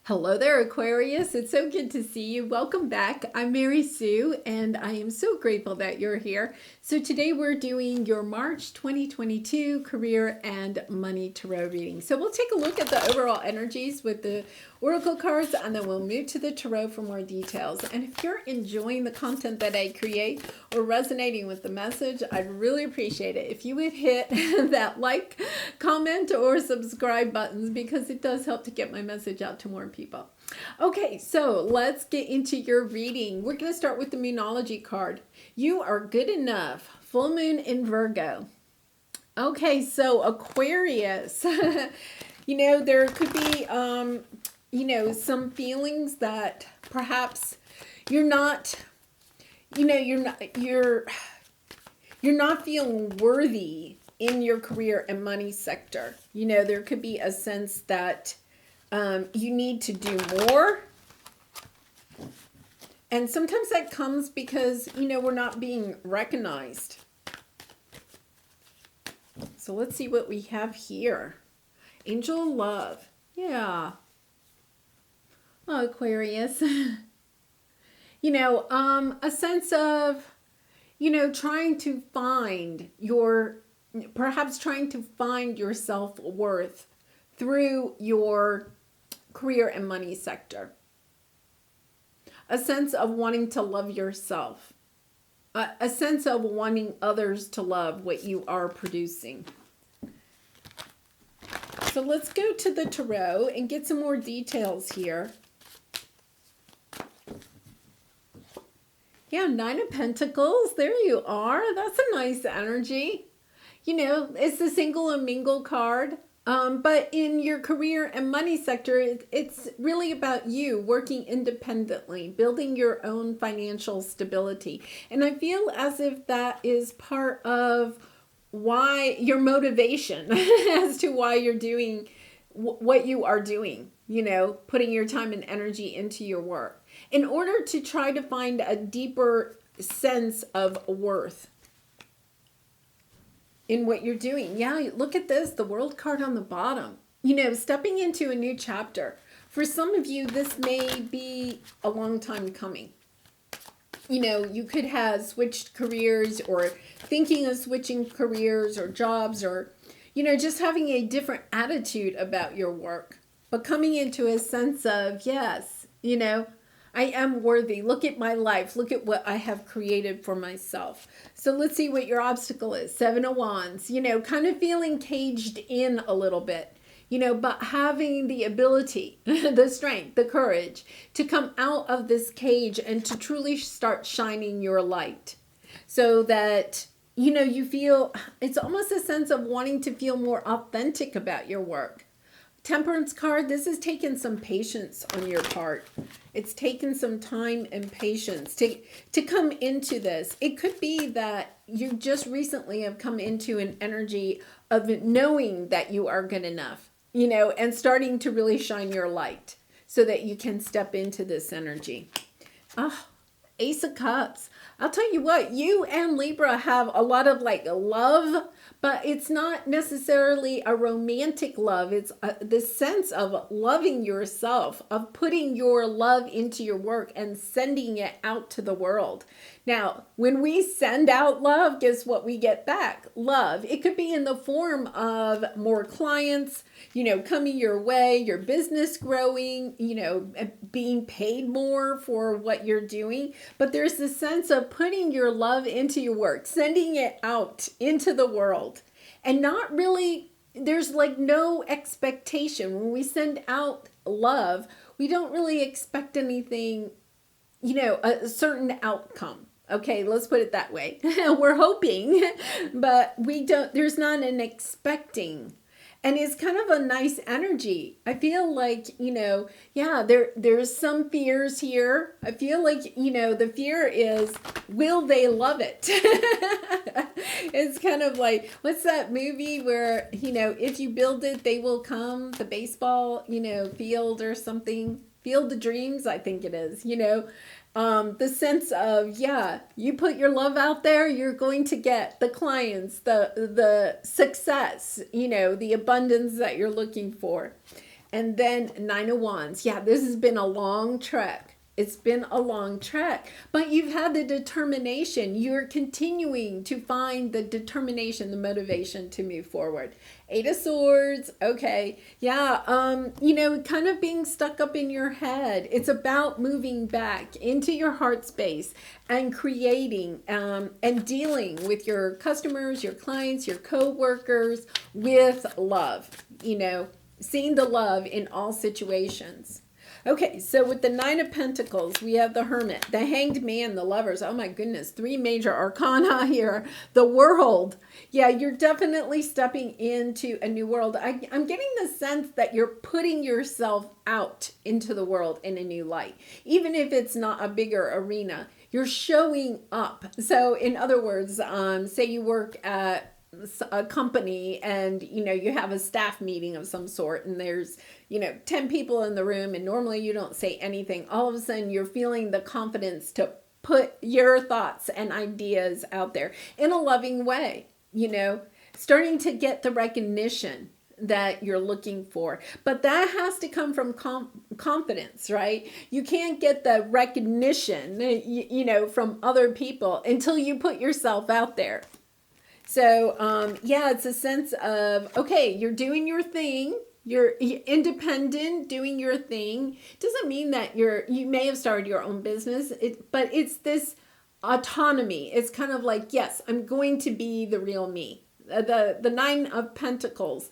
Hello there, Aquarius. It's so good to see you. Welcome back. I'm Mary Sue, and I am so grateful that you're here. So today we're doing your March 2022 career and money tarot reading. So we'll take a look at the overall energies with the oracle cards, and then we'll move to the tarot for more details. And if you're enjoying the content that I create or resonating with the message, I'd really appreciate it if you would hit that like, comment, or subscribe buttons, because it does help to get my message out to more people. Okay, so let's get into your reading. We're going to start with the Moonology card. You are good enough. Full moon in Virgo. Okay, so Aquarius. There could be, some feelings that perhaps you're not feeling worthy in your career and money sector. There could be a sense that you need to do more. And sometimes that comes because, we're not being recognized. So let's see what we have here. Angel love. Yeah. Oh, Aquarius. A sense of, trying to find your self-worth through your career and money sector. A sense of wanting to love yourself. A sense of wanting others to love what you are producing. So let's go to the tarot and get some more details here. Yeah, Nine of Pentacles. There you are. That's a nice energy. It's the single and mingle card. But in your career and money sector, it's really about you working independently, building your own financial stability. And I feel as if that is part of why your motivation as to why you're doing what you are doing, putting your time and energy into your work in order to try to find a deeper sense of worth in what you're doing. Yeah, look at this, the World card on the bottom. Stepping into a new chapter. For some of you, this may be a long time coming. You could have switched careers or thinking of switching careers or jobs or, just having a different attitude about your work. But coming into a sense of, yes, I am worthy. Look at my life. Look at what I have created for myself. So let's see what your obstacle is. Seven of Wands, kind of feeling caged in a little bit, but having the ability, the strength, the courage to come out of this cage and to truly start shining your light so that, you feel, it's almost a sense of wanting to feel more authentic about your work. Temperance card, this has taken some patience on your part. It's taken some time and patience to come into this. It could be that you just recently have come into an energy of knowing that you are good enough, and starting to really shine your light so that you can step into this energy. Ace of Cups. I'll tell you what, you and Libra have a lot of love, but it's not necessarily a romantic love. It's this sense of loving yourself, of putting your love into your work and sending it out to the world. Now, when we send out love, guess what we get back? Love. It could be in the form of more clients, coming your way, your business growing, being paid more for what you're doing. But there's this sense of putting your love into your work, sending it out into the world. And not really, there's no expectation. When we send out love, we don't really expect anything, a certain outcome. Okay, let's put it that way. We're hoping, but there's not an expecting. And it's kind of a nice energy. I feel like, there's some fears here. I feel like, the fear is, will they love it? It's kind of like, what's that movie where, if you build it, they will come, the baseball, field or something. Field of Dreams, I think it is, the sense of, you put your love out there, you're going to get the clients, the success, the abundance that you're looking for. And then Nine of Wands. Yeah, this has been a long trek. It's been a long trek, but you've had the determination. You're continuing to find the determination, the motivation to move forward. Eight of Swords. Okay. Yeah. Kind of being stuck up in your head. It's about moving back into your heart space and creating and dealing with your customers, your clients, your co-workers with love, seeing the love in all situations. Okay, so with the Nine of Pentacles, we have the Hermit, the Hanged Man, the Lovers. Oh my goodness, 3 major arcana here. The World. Yeah, you're definitely stepping into a new world. I'm getting the sense that you're putting yourself out into the world in a new light. Even if it's not a bigger arena, you're showing up. So in other words, say you work at a company and you have a staff meeting of some sort and there's 10 people in the room and normally you don't say anything. All of a sudden you're feeling the confidence to put your thoughts and ideas out there in a loving way, starting to get the recognition that you're looking for. But that has to come from confidence, right? You can't get the recognition, from other people until you put yourself out there. So, it's a sense of, okay, you're doing your thing. You're independent, doing your thing. Doesn't mean that you may have started your own business, but it's this autonomy. It's kind of like, yes, I'm going to be the real me. The Nine of Pentacles,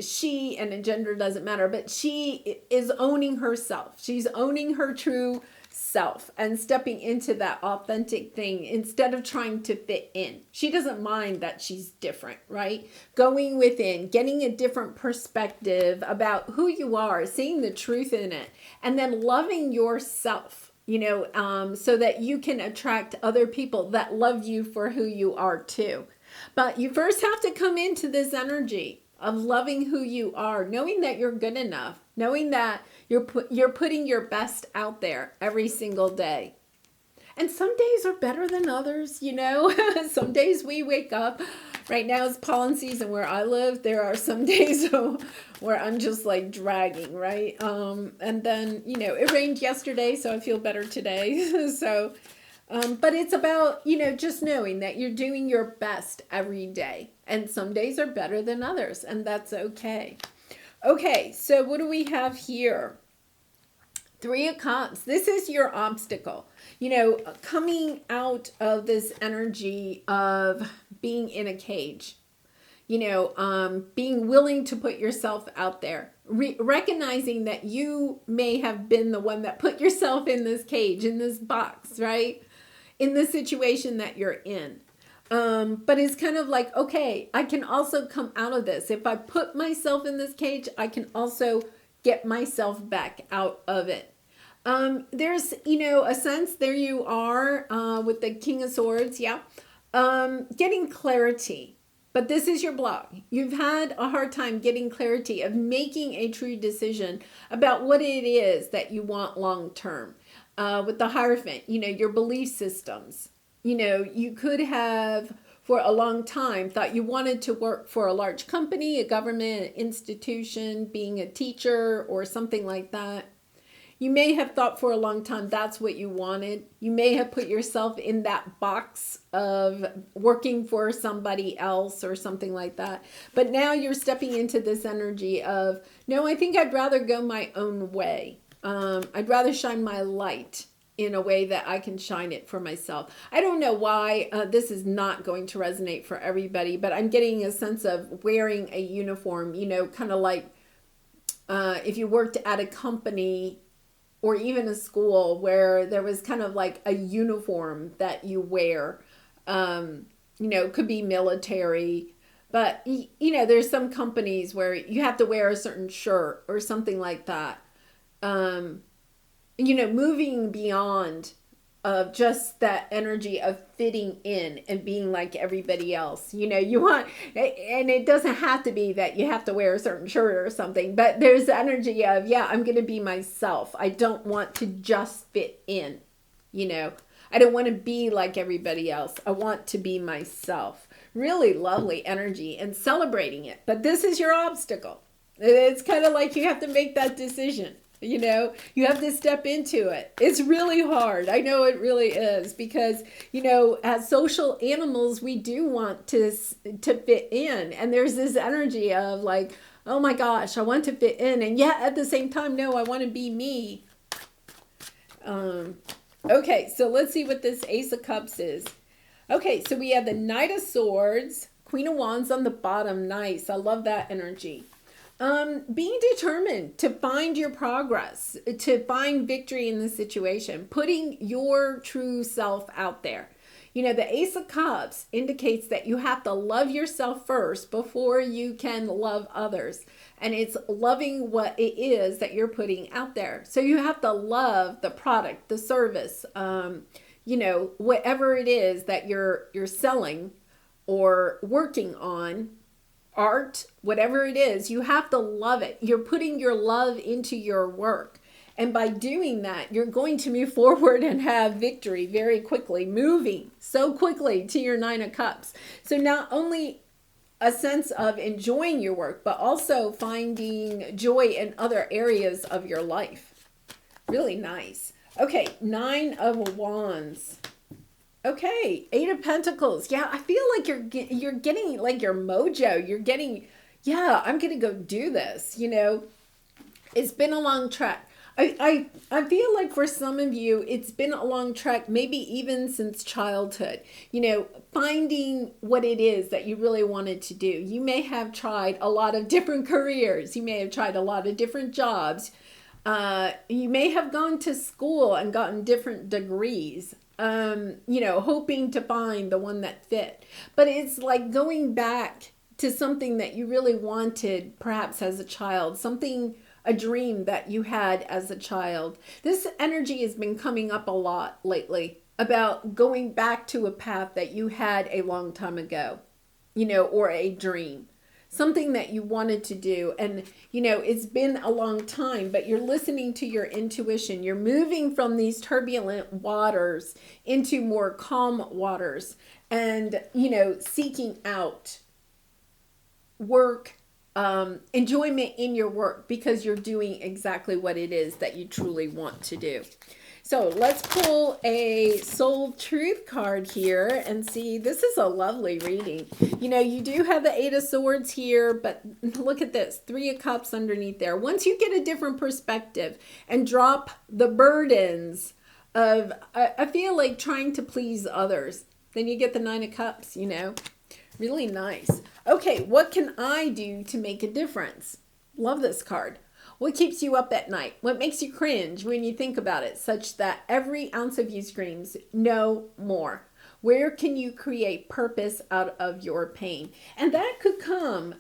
she, and gender doesn't matter, but she is owning herself. She's owning her true self and stepping into that authentic thing instead of trying to fit in. She doesn't mind that she's different, right? Going within, getting a different perspective about who you are, seeing the truth in it, and then loving yourself, so that you can attract other people that love you for who you are too. But you first have to come into this energy of loving who you are, knowing that you're good enough, knowing that you're putting your best out there every single day. And some days are better than others, Some days we wake up. Right now it's pollen season where I live. There are some days where I'm just like dragging, right? And then, it rained yesterday, so I feel better today. So, but it's about, just knowing that you're doing your best every day. And some days are better than others, and that's okay. Okay, so what do we have here? Three of Cups. This is your obstacle. Coming out of this energy of being in a cage. Being willing to put yourself out there. Recognizing that you may have been the one that put yourself in this cage, in this box, right? In the situation that you're in. But it's kind of like, okay, I can also come out of this. If I put myself in this cage, I can also get myself back out of it. There's, a sense, there you are with the King of Swords, yeah. Getting clarity. But this is your block. You've had a hard time getting clarity of making a true decision about what it is that you want long term. With the Hierophant, your belief systems. You could have for a long time thought you wanted to work for a large company, a government institution, being a teacher or something like that. You may have thought for a long time that's what you wanted. You may have put yourself in that box of working for somebody else or something like that. But now you're stepping into this energy of, no, I think I'd rather go my own way. I'd rather shine my light in a way that I can shine it for myself. I don't know why this is not going to resonate for everybody, but I'm getting a sense of wearing a uniform, kind of like if you worked at a company or even a school where there was kind of like a uniform that you wear, could be military, but there's some companies where you have to wear a certain shirt or something like that. Moving beyond of just that energy of fitting in and being like everybody else. You want, and it doesn't have to be that you have to wear a certain shirt or something, but there's the energy of, yeah, I'm going to be myself. I don't want to just fit in, I don't want to be like everybody else. I want to be myself. Really lovely energy and celebrating it. But this is your obstacle. It's kind of like you have to make that decision. You have to step into it. It's really hard. I know it really is because, as social animals, we do want to fit in. And there's this energy of like, oh my gosh, I want to fit in. And yet at the same time, no, I want to be me. Okay, so let's see what this Ace of Cups is. Okay, so we have the Knight of Swords, Queen of Wands on the bottom. Nice. I love that energy. Being determined to find your progress, to find victory in the situation, putting your true self out there. The Ace of Cups indicates that you have to love yourself first before you can love others. And it's loving what it is that you're putting out there. So you have to love the product, the service, whatever it is that you're selling or working on, art, whatever it is, you have to love it. You're putting your love into your work. And by doing that, you're going to move forward and have victory very quickly, moving so quickly to your Nine of Cups. So not only a sense of enjoying your work, but also finding joy in other areas of your life. Really nice. Okay, Nine of Wands. Okay, Eight of Pentacles. Yeah, I feel like you're getting like your mojo. You're getting, yeah, I'm gonna go do this. It's been a long trek. I feel like for some of you, it's been a long trek, maybe even since childhood. Finding what it is that you really wanted to do. You may have tried a lot of different careers. You may have tried a lot of different jobs. You may have gone to school and gotten different degrees. Hoping to find the one that fit. But it's like going back to something that you really wanted, perhaps as a child, a dream that you had as a child. This energy has been coming up a lot lately about going back to a path that you had a long time ago, or a dream. Something that you wanted to do. And, it's been a long time, but you're listening to your intuition. You're moving from these turbulent waters into more calm waters and, seeking out work, enjoyment in your work because you're doing exactly what it is that you truly want to do. So let's pull a soul truth card here and see. This is a lovely reading. You do have the Eight of Swords here, but look at this, Three of Cups underneath there. Once you get a different perspective and drop the burdens of, I feel like trying to please others, then you get the Nine of Cups, really nice. Okay, what can I do to make a difference? Love this card. What keeps you up at night? What makes you cringe when you think about it, such that every ounce of you screams, no more? Where can you create purpose out of your pain? And that could come,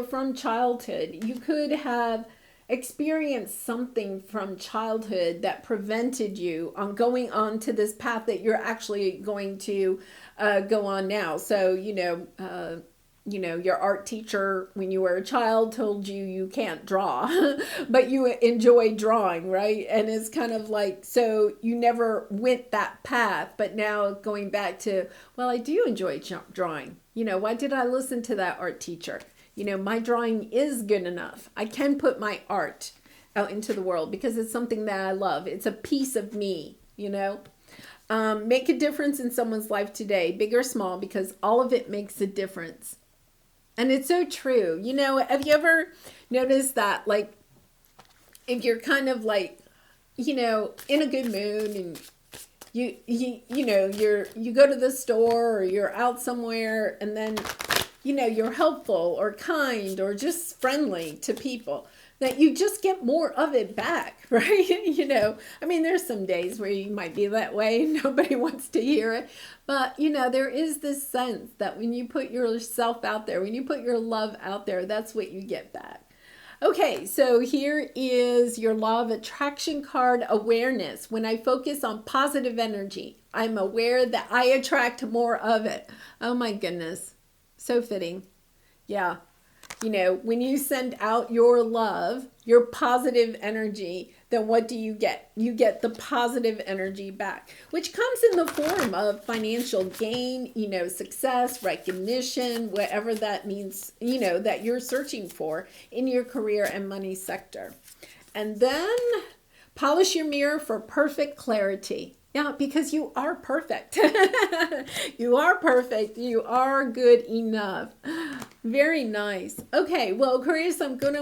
from childhood. You could have experienced something from childhood that prevented you on going on to this path that you're actually going to go on now. So, your art teacher when you were a child told you can't draw, but you enjoy drawing, right? And it's kind of like, so you never went that path, but now going back to, well, I do enjoy drawing. Why did I listen to that art teacher? My drawing is good enough. I can put my art out into the world because it's something that I love. It's a piece of me, Make a difference in someone's life today, big or small, because all of it makes a difference. And it's so true. Have you ever noticed that, like, if you're kind of like, in a good mood and you go to the store or you're out somewhere and then, you're helpful or kind or just friendly to people, that you just get more of it back, right? There's some days where you might be that way and nobody wants to hear it. But, there is this sense that when you put yourself out there, when you put your love out there, that's what you get back. Okay, so here is your law of attraction card, awareness. When I focus on positive energy, I'm aware that I attract more of it. Oh my goodness. So fitting. Yeah. When you send out your love, your positive energy, then what do you get? You get the positive energy back, which comes in the form of financial gain, success, recognition, whatever that means, that you're searching for in your career and money sector. And then polish your mirror for perfect clarity. Yeah, because you are perfect. You are perfect. You are good enough. Very nice. Okay, well, Aquarius, I'm going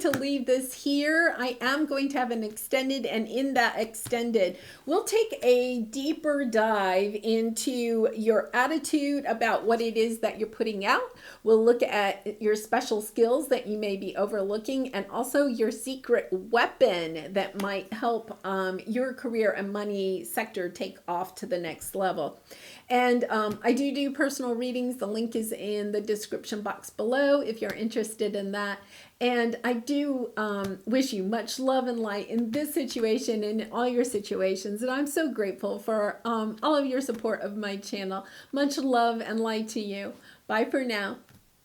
to leave this here. I am going to have an extended, and in that extended, we'll take a deeper dive into your attitude about what it is that you're putting out. We'll look at your special skills that you may be overlooking, and also your secret weapon that might help your career and money sector take off to the next level. And I do personal readings. The link is in the description box below if you're interested in that. And I do wish you much love and light in this situation and in all your situations. And I'm so grateful for all of your support of my channel. Much love and light to you. Bye for now.